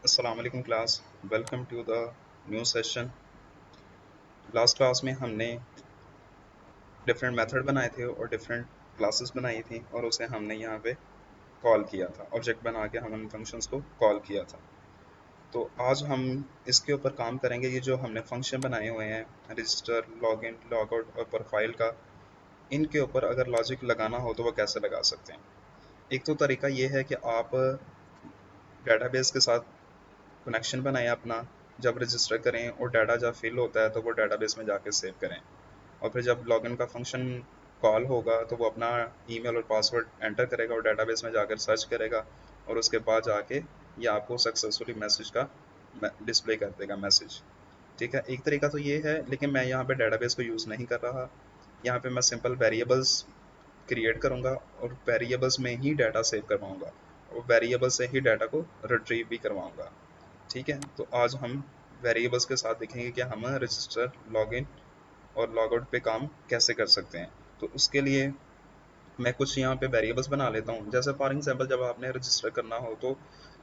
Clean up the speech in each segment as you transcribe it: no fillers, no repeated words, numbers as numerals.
अस्सलाम वालेकुम class. Welcome to the new session. Last class में हमने डिफरेंट मेथड बनाए थे और डिफरेंट क्लासेस बनाई थी और उसे हमने यहाँ पे कॉल किया था, ऑब्जेक्ट बना के हम उन फंक्शंस को कॉल किया था। तो आज हम इसके ऊपर काम करेंगे। ये जो हमने फंक्शन बनाए हुए हैं, रजिस्टर, लॉगिन, लॉगआउट और प्रोफाइल का, इनके ऊपर अगर लॉजिक लगाना हो तो वो कैसे लगा सकते हैं। एक तो तरीका ये है कि आप डेटाबेस के साथ कनेक्शन बनाएं अपना, जब रजिस्टर करें और डाटा जब फिल होता है तो वो डेटाबेस में जाके सेव करें, और फिर जब लॉगिन का फंक्शन कॉल होगा तो वो अपना ईमेल और पासवर्ड एंटर करेगा और डेटाबेस में जाकर सर्च करेगा, और उसके बाद जाके ये आपको सक्सेसफुली मैसेज का डिस्प्ले कर देगा मैसेज। ठीक है, एक तरीका तो ये है, लेकिन मैं यहाँ पे डेटाबेस को यूज़ नहीं कर रहा। यहाँ पे मैं सिंपल वेरिएबल्स क्रिएट करूँगा और वेरिएबल्स में ही डाटा सेव करवाऊँगा और वेरिएबल से ही डाटा को रिट्रीव भी करवाऊँगा। ठीक है, तो आज हम वेरिएबल्स के साथ देखेंगे कि हम रजिस्टर, लॉगिन और लॉगआउट पे काम कैसे कर सकते हैं। तो उसके लिए मैं कुछ यहाँ पे वेरिएबल्स बना लेता हूँ। जैसे फॉर एग्जांपल, जब आपने रजिस्टर करना हो तो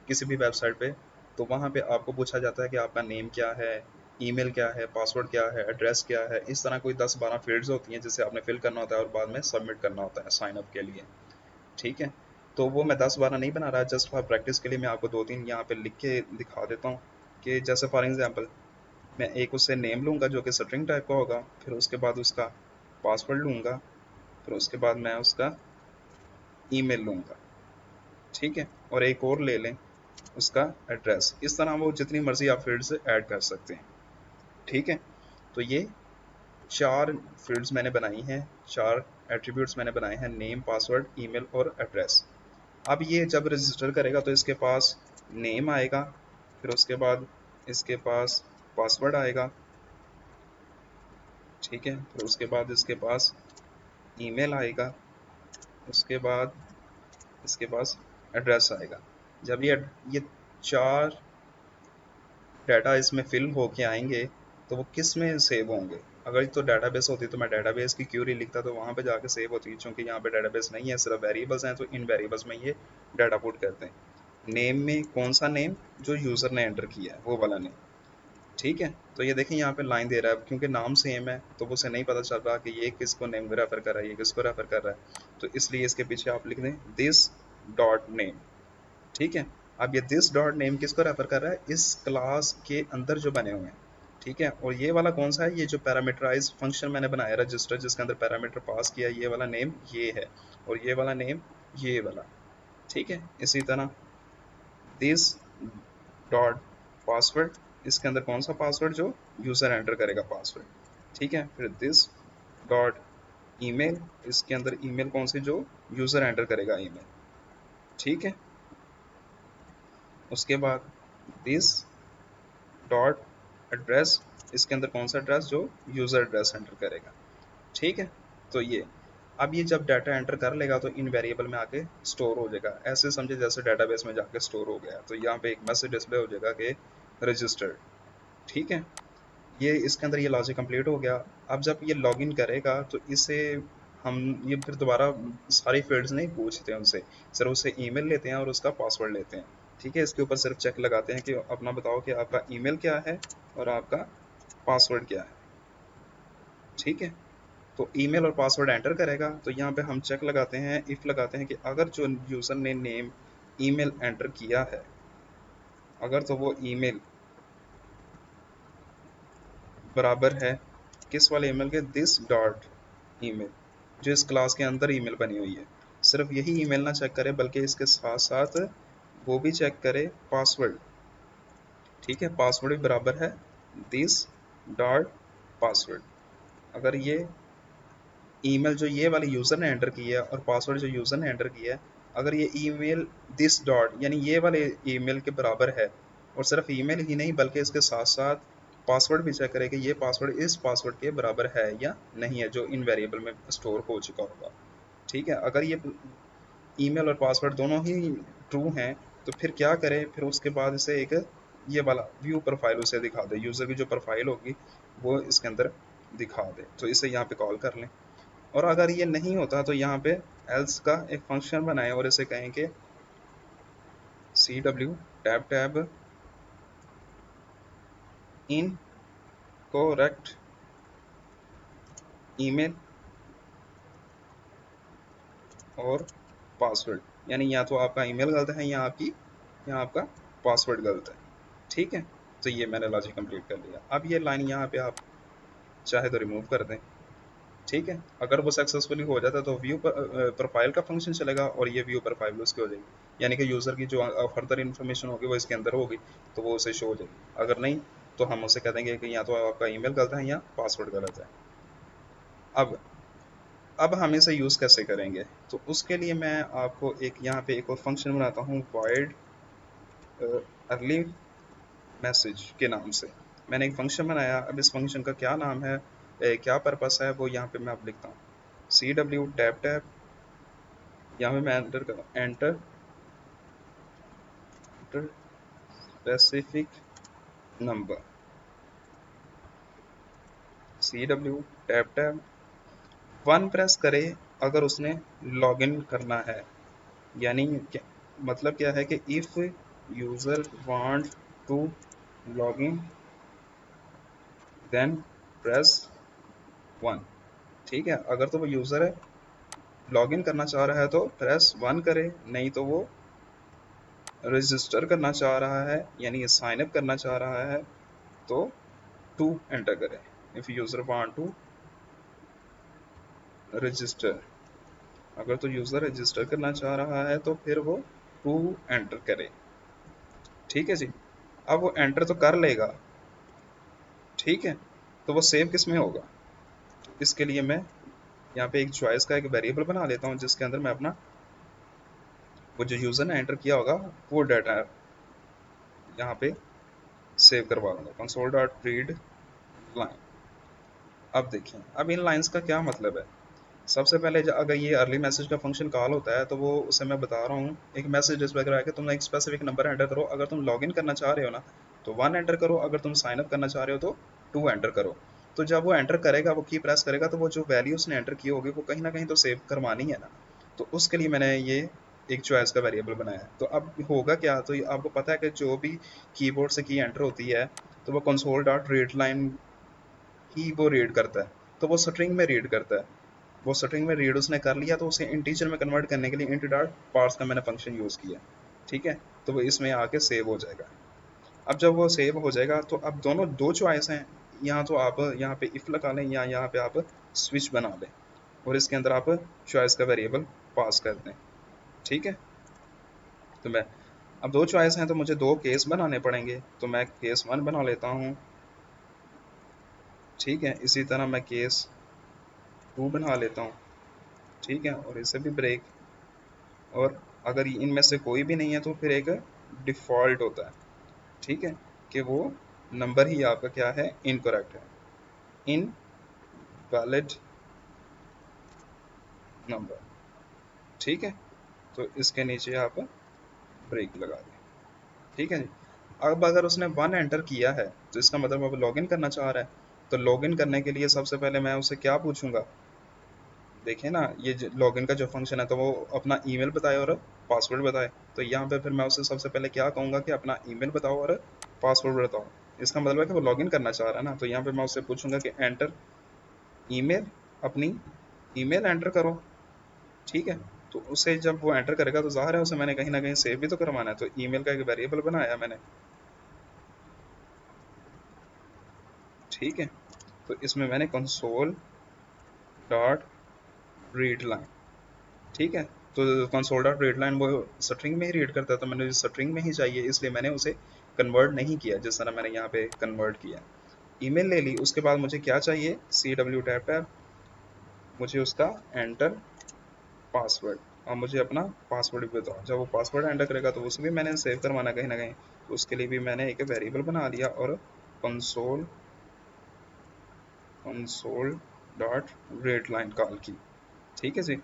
किसी भी वेबसाइट पे, तो वहाँ पे आपको पूछा जाता है कि आपका नेम क्या है, ईमेल क्या है, पासवर्ड क्या है, एड्रेस क्या है। इस तरह कोई 10-12 फील्ड्स होती हैं जिसे आपने फिल करना होता है और बाद में सबमिट करना होता है साइन अप के लिए। ठीक है, तो वो मैं 10-12 नहीं बना रहा, जस्ट फॉर प्रैक्टिस के लिए मैं आपको 2-3 यहाँ पे लिख के दिखा देता हूँ। कि जैसे फॉर एग्जांपल, मैं एक उससे नेम लूँगा जो कि स्ट्रिंग टाइप का होगा, फिर उसके बाद उसका पासवर्ड लूँगा, फिर उसके बाद मैं उसका ईमेल लूँगा। ठीक है, और एक और ले लें उसका एड्रेस। इस तरह वो जितनी मर्जी आप फील्ड्स ऐड कर सकते हैं। ठीक है, तो ये 4 फील्ड्स मैंने बनाई हैं, 4 एट्रीब्यूट्स मैंने बनाए हैं, नेम, पासवर्ड, ईमेल और एड्रेस। अब ये जब रजिस्टर करेगा तो इसके पास नेम आएगा, फिर उसके बाद इसके पास पासवर्ड आएगा। ठीक है, फिर उसके बाद इसके पास ईमेल आएगा, उसके बाद इसके पास एड्रेस आएगा। जब ये 4 डाटा इसमें फिल होके आएंगे तो वो किस में सेव होंगे। अगर तो डाटाबेस होती तो मैं डाटाबेस की क्यूरी लिखता तो वहाँ पे जाके सेव होती। चूंकि यहाँ पे डाटाबेस नहीं है, सिर्फ वेरिएबल्स हैं, तो इन वेरिएबल्स में ये डाटा पुट करते हैं। नेम में कौन सा नेम, जो यूज़र ने एंटर किया है वो वाला नेम। ठीक है, तो ये देखें यहाँ पे लाइन दे रहा है, क्योंकि नाम सेम है तो उसे नहीं पता चल रहा कि ये किसको नेम रेफर कर रहा है, ये किसको रेफर कर रहा है। तो इसलिए इसके पीछे आप लिख दें दिस डॉट नेम। ठीक है, अब ये दिस डॉट नेम किसको रेफर कर रहा है, इस क्लास के अंदर जो बने हुए हैं। ठीक है, और ये वाला कौन सा है, ये जो पैरामीटराइज फंक्शन मैंने बनाया रजिस्टर, जिसके अंदर पैरामीटर पास किया, ये वाला नेम ये है, और ये वाला नेम ये वाला। ठीक है, इसी तरह दिस डॉट पासवर्ड, इसके अंदर कौन सा पासवर्ड, जो यूज़र एंटर करेगा पासवर्ड। ठीक है, फिर दिस डॉट ईमेल, इसके अंदर ईमेल कौन सी, जो यूज़र एंटर करेगा ईमेल। ठीक है, उसके बाद दिस डॉट एड्रेस, इसके अंदर कौन सा एड्रेस, जो यूज़र एड्रेस एंटर करेगा। ठीक है, तो ये अब ये जब डाटा एंटर कर लेगा तो इन वेरिएबल में आके स्टोर हो जाएगा। ऐसे समझे जैसे डाटाबेस में जाके स्टोर हो गया, तो यहाँ पे एक मैसेज डिस्प्ले हो जाएगा कि रजिस्टर्ड। ठीक है, ये इसके अंदर ये लॉजिक कंप्लीट हो गया। अब जब ये लॉगिन करेगा तो इसे हम ये फिर दोबारा सारी फील्ड्स नहीं पूछते हैं उनसे, सिर्फ उससे ईमेल लेते हैं और उसका पासवर्ड लेते हैं। ठीक है, इसके ऊपर सिर्फ चेक लगाते हैं कि अपना बताओ कि आपका ईमेल क्या है और आपका पासवर्ड क्या है। ठीक है, तो ईमेल और पासवर्ड एंटर करेगा तो यहाँ पे हम चेक लगाते हैं, इफ लगाते हैं कि अगर जो यूज़र ने नेम ईमेल एंटर किया है, अगर तो वो ईमेल बराबर है किस वाले ईमेल के, दिस डॉट ईमेल, जो इस क्लास के अंदर ईमेल बनी हुई है। सिर्फ यही ईमेल ना चेक करे बल्कि इसके साथ साथ वो भी चेक करे पासवर्ड। ठीक है, पासवर्ड भी बराबर है दिस डॉट पासवर्ड। अगर ये ईमेल जो ये वाले यूज़र ने एंटर किया है और पासवर्ड जो यूज़र ने एंटर किया है, अगर ये ईमेल दिस डॉट यानी ये वाले ईमेल के बराबर है, और सिर्फ ईमेल ही नहीं बल्कि इसके साथ साथ पासवर्ड भी चेक करें कि ये पासवर्ड इस पासवर्ड के बराबर है या नहीं है, जो इन वेरिएबल में स्टोर हो चुका होगा। ठीक है, अगर ये ईमेल और पासवर्ड दोनों ही ट्रू हैं तो फिर क्या करें, फिर उसके बाद इसे एक ये वाला व्यू प्रोफाइल उसे दिखा दे, यूज़र की जो प्रोफाइल होगी वो इसके अंदर दिखा दे, तो इसे यहाँ पे कॉल कर लें। और अगर ये नहीं होता तो यहाँ पे एल्स का एक फंक्शन बनाएं और इसे कहें कि C W tab tab incorrect email और पासवर्ड, यानी या तो आपका ईमेल गलत है या आपका पासवर्ड गलत है। ठीक है, तो ये मैंने लॉजिक कंप्लीट कर लिया। अब ये लाइन यहाँ पे आप चाहे तो रिमूव कर दें। ठीक है, अगर वो सक्सेसफुली हो जाता है तो व्यू प्रोफाइल का फंक्शन चलेगा और ये व्यू प्रोफाइल उसकी हो जाएगी, यानी कि यूज़र की जो फर्दर इन्फॉर्मेशन होगी वो इसके अंदर होगी, तो वो उसे शो हो जाएगी। अगर नहीं तो हम उसे कह देंगे कि या तो आपका ईमेल गलत है या पासवर्ड गलत है। अब अब हम इसे यूज़ कैसे करेंगे, तो उसके लिए मैं आपको एक यहाँ पे एक और फंक्शन बनाता हूँ, void अर्ली मैसेज के नाम से मैंने एक फंक्शन बनाया। अब इस फंक्शन का क्या नाम है, क्या पर्पस है, वो यहाँ पे मैं अब लिखता हूँ, सी डब्ल्यू टैप टैप, यहाँ पे मैं enter specific number, C W tap tap, one press करे अगर उसने लॉगिन करना है। यानी मतलब क्या है कि if user want to login then press one. ठीक है, अगर तो वो यूज़र है लॉगिन करना चाह रहा है तो प्रेस वन करे, नहीं तो वो रजिस्टर करना चाह रहा है यानी साइन अप करना चाह रहा है तो टू एंटर करें। If user want to register, अगर तो यूज़र रजिस्टर करना चाह रहा है तो फिर वो टू एंटर करे। ठीक है जी, अब वो एंटर तो कर लेगा। ठीक है, तो वो सेव किस में होगा, इसके लिए मैं यहाँ पे एक चॉइस का एक वेरिएबल बना लेता हूँ जिसके अंदर मैं अपना वो जो यूज़र ने एंटर किया होगा वो डाटा यहाँ पे सेव करवा लूँगा, कंसोल डॉट रीड लाइन। अब देखिए, अब इन लाइंस का क्या मतलब है। सबसे पहले अगर ये अर्ली मैसेज का फंक्शन कॉल होता है तो वो उसे मैं बता रहा हूँ एक मैसेज डिस्प्ले करा के तुम एक स्पेसिफिक नंबर एंटर करो, अगर तुम लॉगिन करना चाह रहे हो ना तो वन एंटर करो, अगर तुम साइन अप करना चाह रहे हो तो टू एंटर करो। तो जब वो एंटर करेगा, वो की प्रेस करेगा, तो वो जो वैल्यू उसने एंटर की होगी वो कहीं ना कहीं तो सेव करवानी है ना। तो उसके लिए मैंने ये एक चॉइस का वेरिएबल बनाया है। तो अब होगा क्या, तो आपको पता है कि जो भी कीबोर्ड से की एंटर होती है तो वो कंसोल डॉट रीड लाइन ही वो रीड करता है, तो वो स्ट्रिंग में रीड करता है। वो स्ट्रिंग में रीड उसने कर लिया तो उसे इंटीजर में कन्वर्ट करने के लिए इंट डॉट पार्स का मैंने फंक्शन यूज़ किया। ठीक है, तो वो इसमें आके सेव हो जाएगा। अब जब वो सेव हो जाएगा तो अब दोनों दो चॉइस हैं, यहाँ तो आप यहाँ पे इफ़ लगा लें या यहाँ पे आप स्विच बना लें और इसके अंदर आप चॉइस का वेरिएबल पास कर दें। ठीक है, तो मैं अब दो चॉइस हैं तो मुझे दो केस बनाने पड़ेंगे, तो मैं केस वन बना लेता हूँ। ठीक है, इसी तरह मैं केस टू बना लेता हूँ। ठीक है, और इसे भी ब्रेक, और अगर इनमें से कोई भी नहीं है तो फिर एक डिफ़ॉल्ट होता है। ठीक है, कि वो नंबर ही आपका क्या है, इनकरेक्ट है, इनवैलिड नंबर। ठीक है, तो इसके नीचे आप ब्रेक लगा दें। ठीक है जी, अब अगर उसने वन एंटर किया है तो इसका मतलब अब लॉगिन करना चाह रहा है। तो लॉगिन करने के लिए सबसे पहले मैं उसे क्या पूछूंगा, देखिए ना ये लॉगिन का जो फंक्शन है तो वो अपना ईमेल बताए और पासवर्ड बताए। तो यहाँ पे फिर मैं उसे सबसे पहले क्या कहूँगा कि अपना ईमेल बताओ और पासवर्ड बताओ। इसका मतलब है कि वो लॉगिन करना चाह रहा है ना, तो यहाँ पे मैं उससे पूछूंगा कि एंटर ईमेल, अपनी ईमेल एंटर करो। ठीक है, तो उसे जब वो एंटर करेगा तो ज़ाहिर है उसे मैंने कहीं ना कहीं सेव भी तो करवाना है, तो ईमेल का एक वेरिएबल बनाया मैंने। ठीक है, तो इसमें मैंने कंसोल डॉट रीड लाइन। ठीक है, तो कंसोल डॉट रीड लाइन वो स्ट्रिंग में ही रीड करता है, तो मैंने स्ट्रिंग में ही चाहिए इसलिए मैंने उसे कन्वर्ट नहीं किया जिस तरह मैंने यहाँ पे कन्वर्ट किया। ईमेल ले ली, उसके बाद मुझे क्या चाहिए, सी डब्ल्यू टैप टैप, मुझे उसका एंटर पासवर्ड, और मुझे अपना पासवर्ड भी बताओ। जब वो पासवर्ड एंटर करेगा तो उसे भी मैंने सेव करवाना कहीं ना कहीं, तो उसके लिए भी मैंने एक वेरिएबल बना लिया और console console dot read line call की। ठीक है जी,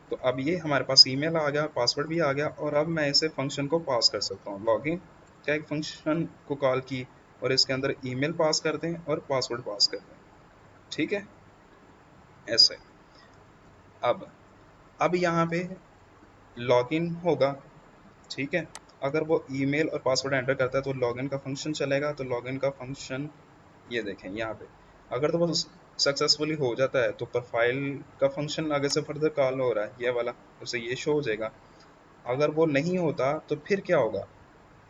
तो अब ये हमारे पास ईमेल आ गया, पासवर्ड भी आ गया, और अब मैं इसे फंक्शन को पास कर सकता हूँ। लॉगिन क्या एक फंक्शन को कॉल की और इसके अंदर ईमेल पास कर दें और पासवर्ड पास कर दें। ठीक है, ऐसे। अब अब यहाँ पे लॉगिन होगा। ठीक है, अगर वो ईमेल और पासवर्ड एंटर करता है तो लॉगिन का फंक्शन चलेगा, तो लॉगिन का फंक्शन ये देखें यहाँ पे, अगर तो वो सक्सेसफुली हो जाता है तो प्रोफाइल का फंक्शन आगे से फर्दर कॉल हो रहा है ये वाला, उसे ये शो हो जाएगा। अगर वो नहीं होता तो फिर क्या होगा,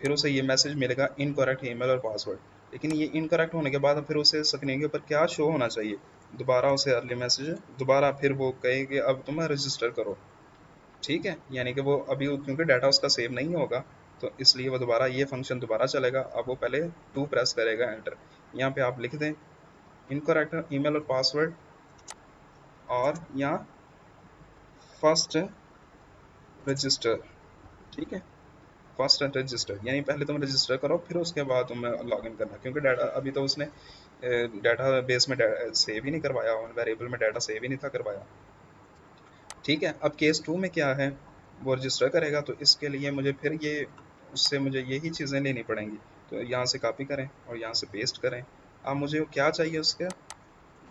फिर उसे ये मैसेज मिलेगा इनकरेक्ट ईमेल और पासवर्ड। लेकिन ये इनकरेक्ट होने के बाद फिर उसे स्क्रीन के ऊपर क्या शो होना चाहिए, दोबारा उसे अर्ली मैसेज, दोबारा फिर वो कहे कि अब तुम रजिस्टर करो। ठीक है, यानी कि वो अभी क्योंकि डाटा उसका सेव नहीं होगा, तो इसलिए वो दोबारा ये फंक्शन दोबारा चलेगा। अब वो पहले टू प्रेस करेगा एंटर, यहाँ पे आप लिख दें इनकरेक्ट ईमेल और पासवर्ड, और यहाँ फर्स्ट रजिस्टर। ठीक है, फर्स्ट रजिस्टर यानी पहले तुम रजिस्टर करो फिर उसके बाद तुम्हें लॉग इन करना, क्योंकि डाटा अभी तो उसने डाटा बेस में सेव ही नहीं करवाया, वेरिएबल में डाटा सेव ही नहीं था करवाया। ठीक है, अब केस टू में क्या है, वो रजिस्टर करेगा, तो इसके लिए मुझे फिर ये उससे मुझे यही चीज़ें लेनी पड़ेंगी। तो यहाँ से कॉपी करें और यहाँ से पेस्ट करें। अब मुझे क्या चाहिए, उसका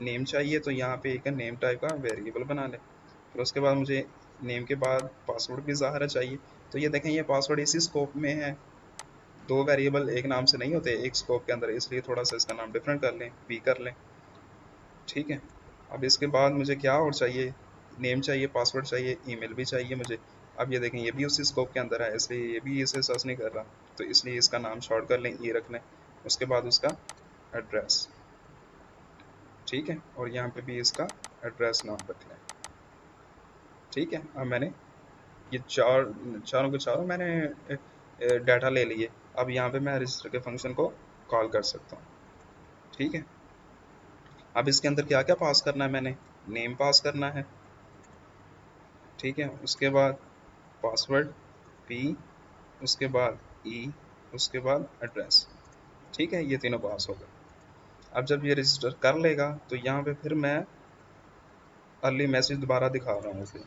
नेम चाहिए, तो यहाँ पे एक नेम टाइप का वेरिएबल बना लें। फिर उसके बाद मुझे नेम के बाद पासवर्ड भी ज़ाहिर चाहिए। तो ये देखें, ये पासवर्ड इसी स्कोप में है, दो वेरिएबल एक नाम से नहीं होते एक स्कोप के अंदर, इसलिए थोड़ा सा इसका नाम डिफरेंट कर लें, पी कर लें। ठीक है, अब इसके बाद मुझे क्या और चाहिए, नेम चाहिए, पासवर्ड चाहिए, ईमेल भी चाहिए मुझे। अब ये देखें, ये भी उसी स्कोप के अंदर है, इसलिए ये भी इसे सर्च नहीं कर रहा, तो इसलिए इसका नाम शॉर्ट कर लें, ये रख लें। उसके बाद उसका एड्रेस। ठीक है, और यहाँ पे भी इसका एड्रेस नाम रख लें। ठीक है, अब मैंने ये चारों के चारों मैंने डाटा ले लिए। अब यहाँ पे मैं रजिस्टर के फंक्शन को कॉल कर सकता हूँ। ठीक है, अब इसके अंदर क्या क्या पास करना है, मैंने नेम पास करना है। ठीक है, उसके बाद पासवर्ड पी, उसके बाद ई, उसके बाद एड्रेस। ठीक है, ये तीनों पास हो गए। अब जब ये रजिस्टर कर लेगा तो यहाँ पे फिर मैं अर्ली मैसेज दोबारा दिखा रहा हूँ उसे।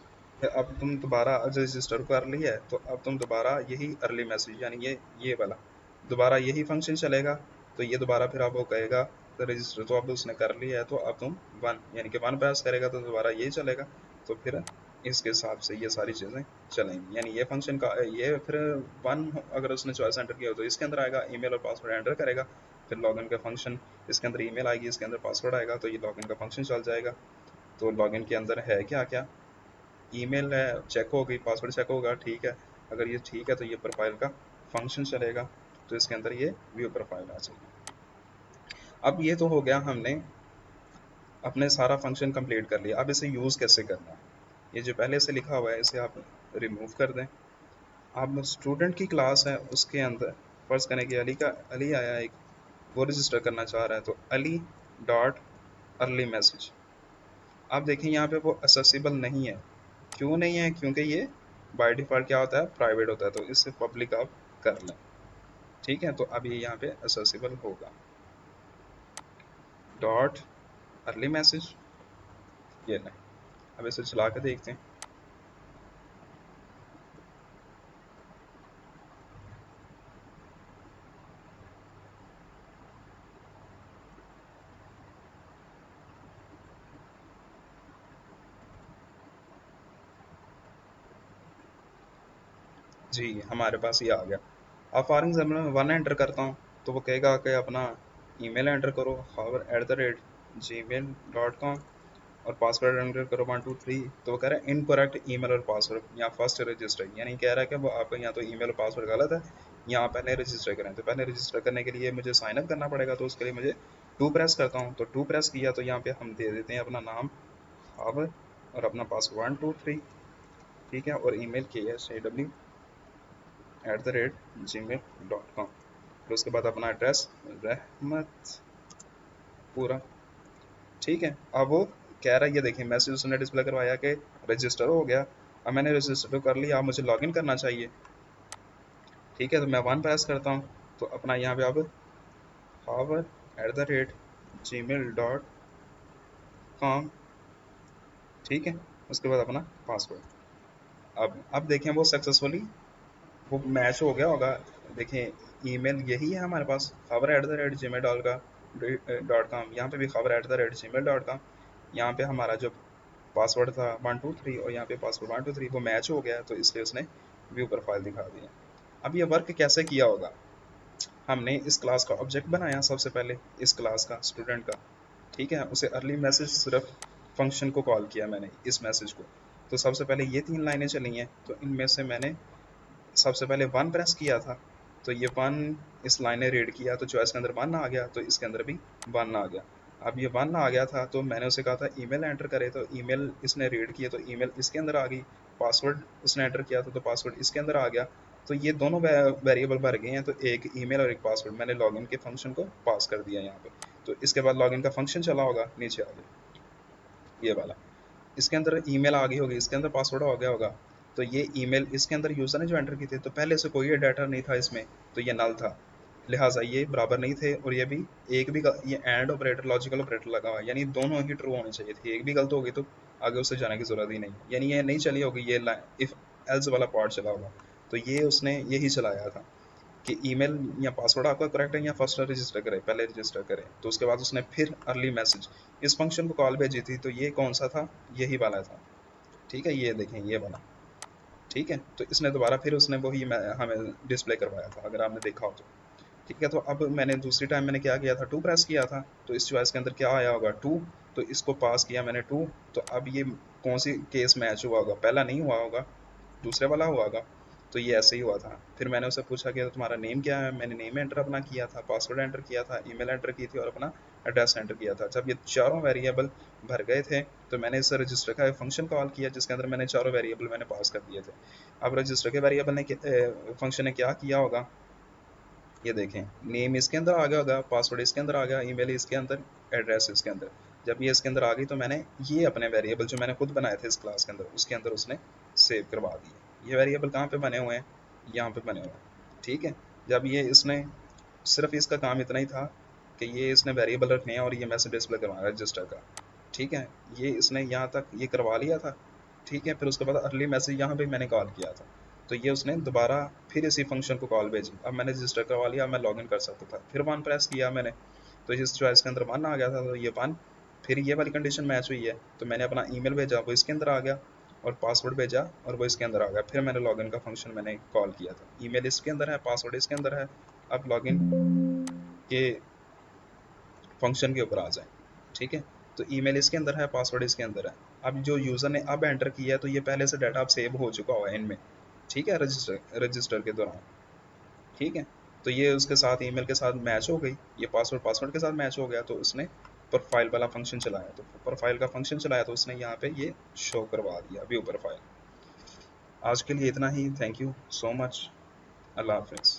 अब तुम दोबारा रजिस्टर कर लिया है, तो अब तुम दोबारा यही अर्ली मैसेज यानी ये वाला दोबारा यही फंक्शन चलेगा। तो ये दोबारा फिर आप वो कहेगा, तो रजिस्टर तो अब उसने कर लिया है, तो अब तुम वन यानी कि वन प्रेस करेगा तो दोबारा यही चलेगा। तो फिर इसके हिसाब से ये सारी चीज़ें चलेंगी, यानी ये फंक्शन का ये फिर वन, अगर उसने चॉइस एंटर किया हो तो इसके अंदर आएगा, ईमेल और पासवर्ड एंटर करेगा, फिर लॉगिन का फंक्शन, इसके अंदर ईमेल आएगी, इसके अंदर पासवर्ड आएगा, तो ये लॉगिन का फंक्शन चल जाएगा। तो लॉगिन के अंदर है क्या क्या, ईमेल है, चेक हो गई, पासवर्ड चेक होगा, ठीक है। अगर ये ठीक है तो ये प्रोफाइल का फंक्शन चलेगा, तो इसके अंदर ये व्यू प्रोफाइल आ जाएगी। अब ये तो हो गया, हमने अपने सारा फंक्शन कंप्लीट कर लिया। अब इसे यूज़ कैसे करना है, ये जो पहले से लिखा हुआ है इसे आप रिमूव कर दें। अब स्टूडेंट की क्लास है, उसके अंदर फर्ज करें कि अली आया एक, वो रजिस्टर करना चाह रहा है, तो अली डॉट अर्ली मैसेज। आप देखें यहाँ पे वो एक्सेसिबल नहीं है। क्यों नहीं है, क्योंकि ये बाय डिफ़ॉल्ट क्या होता है, प्राइवेट होता है, तो इससे पब्लिक आप कर लें। ठीक है, तो अब ये यहाँ पे एक्सेसिबल होगा, डॉट अर्ली मैसेज, ये लें। अब इसे चला के देखते हैं। जी, हमारे पास ये आ गया। अब फॉर एग्जाम्पल मैं वन एंटर करता हूँ, तो वो कहेगा कि अपना ईमेल एंटर करो, खबर@gmail.com, और पासवर्ड एंटर करो 123। तो वो कह रहा है इनकरेक्ट ईमेल और पासवर्ड, यहाँ फर्स्ट रजिस्टर, यानी कह रहा है कि वो आपका यहाँ तो ईमेल और पासवर्ड गलत है, यहाँ पहले रजिस्टर करें। तो पहले रजिस्टर करने के लिए मुझे साइन अप करना पड़ेगा, तो उसके लिए मुझे टू प्रेस करता हूँ। तो टू प्रेस किया तो यहाँ पे हम दे देते हैं अपना नाम खबर और अपना पासवर्ड 123। ठीक है, और ईमेल KSAW@gmail.com, फिर उसके बाद अपना एड्रेस रहमत पूरा। ठीक है, अब वो कह रहा है, ये देखिए मैसेज उसने डिस्प्ले करवाया कि रजिस्टर हो गया। अब मैंने रजिस्टर तो कर लिया, अब मुझे लॉगिन करना चाहिए। ठीक है, तो मैं वन प्रेस करता हूँ, तो अपना यहाँ पे अब power@gmail.com। ठीक है, उसके बाद अपना पासवर्ड। अब देखें वो सक्सेसफुली वो मैच हो गया होगा। देखें ईमेल यही है हमारे पास, खबर@gmail.com, यहाँ पे भी खबर@gmail.com। यहाँ पे हमारा जो पासवर्ड था 123 और यहाँ पे पासवर्ड 123 वो मैच हो गया, तो इसलिए उसने व्यू प्रोफाइल दिखा दिया। अब ये वर्क कैसे किया होगा, हमने इस क्लास का ऑब्जेक्ट बनाया सबसे पहले, इस क्लास का स्टूडेंट का, ठीक है। उसे अर्ली मैसेज सिर्फ फंक्शन को कॉल किया मैंने, इस मैसेज को। तो सबसे पहले ये 3 लाइनें चली हैं, तो इनमें से मैंने सबसे पहले 1 प्रेस किया था, तो ये 1 इस लाइन ने रीड किया, तो चॉइस के अंदर 1 आ गया, तो इसके अंदर भी 1 आ गया। अब ये 1 आ गया था, तो मैंने उसे कहा था ईमेल एंटर करे, तो ईमेल इसने रीड किया, तो ईमेल इसके अंदर आ गई। पासवर्ड उसने एंटर किया था, तो पासवर्ड इसके अंदर आ गया। तो ये दोनों वेरिएबल भर गए हैं, तो एक ईमेल और एक पासवर्ड मैंने लॉगिन के फंक्शन को पास कर दिया यहाँ पे। तो इसके बाद लॉगिन का फंक्शन चला होगा नीचे आगे, ये वाला। इसके अंदर ईमेल आ गई होगी, इसके अंदर पासवर्ड हो गया होगा। तो ये ईमेल इसके अंदर यूजर ने जो एंटर की थी, तो पहले से कोई डाटा नहीं था इसमें, तो ये नल था, लिहाजा ये बराबर नहीं थे। और ये भी एक भी ये एंड ऑपरेटर, लॉजिकल ऑपरेटर लगा हुआ है, यानी दोनों ही ट्रू होने चाहिए थे। एक भी गलत हो गई तो आगे उससे जाने की जरूरत ही नहीं, यानी ये नहीं चली होगी, ये इफ एल्स वाला पार्ट चला होगा। तो ये उसने यही चलाया था कि ईमेल या पासवर्ड आपका करेक्ट है या फर्स्ट रजिस्टर करें, पहले रजिस्टर करें। तो उसके बाद उसने फिर अर्ली मैसेज इस फंक्शन को कॉल भेजी थी, तो ये कौन सा था, यही वाला था, ठीक है। ये देखें, ये वाला, ठीक है। तो इसने दोबारा फिर उसने वही हमें डिस्प्ले करवाया था, अगर आपने देखा हो तो, ठीक है। तो अब मैंने दूसरी टाइम मैंने क्या किया था, 2 प्रेस किया था, तो इस चॉइस के अंदर क्या आया होगा, 2। तो इसको पास किया मैंने 2। तो अब ये कौन सी केस मैच हुआ होगा, पहला नहीं हुआ होगा, दूसरे वाला हुआ होगा। तो ये ऐसे ही हुआ था। फिर मैंने उससे पूछा कि तुम्हारा नेम क्या है, मैंने नेम एंटर अपना किया था, पासवर्ड एंटर किया था, ईमेल एंटर की थी और अपना एड्रेस एंटर किया था। जब ये चारों वेरिएबल भर गए थे, तो मैंने इस रजिस्टर का एक फंक्शन कॉल किया, जिसके अंदर मैंने चारों वेरिएबल मैंने पास कर दिए थे। अब रजिस्टर के वेरिएबल ने फंक्शन ने क्या किया होगा, ये देखें, नेम इसके अंदर आ गया होगा, पासवर्ड इसके अंदर आ गया, ईमेल इसके अंदर, एड्रेस इसके अंदर। जब ये इसके अंदर आ गई, तो मैंने ये अपने वेरिएबल जो मैंने खुद बनाए थे इस क्लास के अंदर, उसके अंदर उसने सेव करवा दिए। ये वेरिएबल कहाँ पे बने हुए हैं, यहाँ पे बने हुए हैं, ठीक है। जब ये इसने सिर्फ इसका काम इतना ही था कि ये इसने वेरिएबल रखने हैं और ये मैसेज डिस्प्ले करवाना है रजिस्टर का, ठीक है। ये इसने यहाँ तक ये करवा लिया था, ठीक है। फिर उसके बाद अर्ली मैसेज यहाँ पे मैंने कॉल किया था, तो ये उसने दोबारा फिर इसी फंक्शन को कॉल भेजी। अब मैंने रजिस्टर करवा लिया, अब मैं लॉगिन कर सकता था। फिर 1 प्रेस किया मैंने, तो इस चॉइस के अंदर 1 आ गया था, तो ये 1। फिर ये वाली कंडीशन मैच हुई है, तो मैंने अपना ईमेल भेजा, वो इसके अंदर आ गया, और पासवर्ड भेजा और वो इसके अंदर आ गया। फिर मैंने लॉगिन का फंक्शन मैंने कॉल किया था, ईमेल इसके अंदर है, पासवर्ड इसके अंदर है। अब लॉगिन के फंक्शन के ऊपर आ जाए, ठीक है। तो ईमेल इसके अंदर है, पासवर्ड इसके अंदर है। अब जो यूज़र ने अब एंटर किया है, तो ये पहले से डाटा अब सेव हो चुका हुआ है इनमें, ठीक है, रजिस्टर के दौरान, ठीक है। तो ये उसके साथ ईमेल के साथ मैच हो गई, ये पासवर्ड पासवर्ड के साथ मैच हो गया, तो उसने प्रोफाइल वाला फंक्शन चलाया, तो प्रोफाइल का फंक्शन चलाया, तो उसने यहाँ पे ये शो करवा दिया व्यू प्रोफाइल। आज के लिए इतना ही, थैंक यू सो मच, अल्लाह हाफिज़।